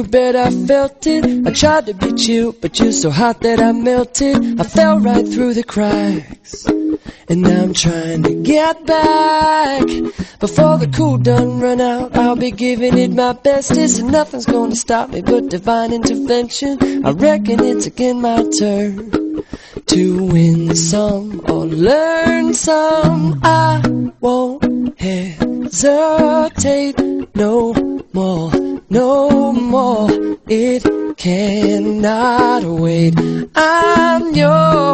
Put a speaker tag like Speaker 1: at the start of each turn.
Speaker 1: you bet I felt it. I tried to beat you, but you're so hot that I melted. I fell right through the cracks, and now I'm trying to get back. Before the cool done run out, I'll be giving it my bestest, and nothing's gonna stop me but divine intervention. I reckon it's again my turn to win some or learn some. I won't hesitate no more, no more. It cannot wait. I'm yours.